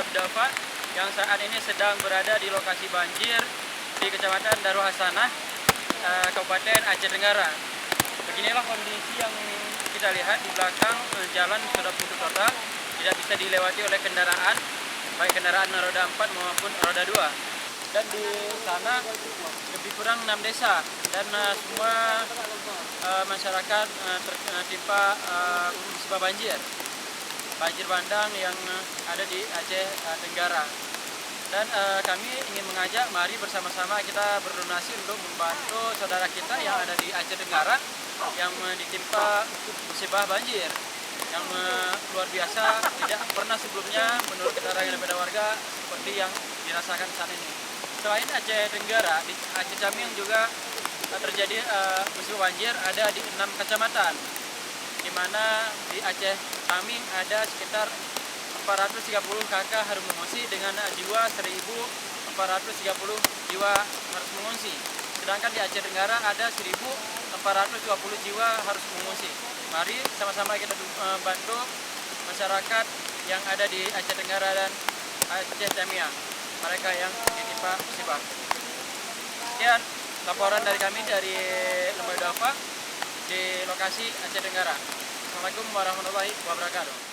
Abdaffa yang saat ini sedang berada di lokasi banjir di Kecamatan Darul Hasanah, Kabupaten Aceh Tenggara. Beginilah kondisi yang kita lihat di belakang. Jalan sudah putus total, tidak bisa dilewati oleh kendaraan, baik kendaraan roda 4 maupun roda 2. Dan di sana lebih kurang 6 desa dan semua masyarakat tertimpa musibah banjir bandang yang ada di Aceh Tenggara. Dan kami ingin mengajak, mari bersama-sama kita berdonasi untuk membantu saudara kita yang ada di Aceh Tenggara yang ditimpa musibah banjir yang luar biasa, tidak pernah sebelumnya menurut keterangan daripada warga seperti yang dirasakan saat ini. Selain Aceh Tenggara, di Aceh Caming juga terjadi musibah banjir ada di 6 kecamatan, di mana di Aceh Caming ada sekitar 430 kakak harus mengungsi dengan jiwa 1.430 jiwa harus mengungsi. Sedangkan di Aceh Tenggara ada 1.420 jiwa harus mengungsi. Mari sama-sama kita bantu masyarakat yang ada di Aceh Tenggara dan Aceh Caming, mereka yang ditimpa musibah. Sekian laporan dari kami dari Lembaga Abdaffa di lokasi Aceh Tenggara. Assalamualaikum warahmatullahi wabarakatuh.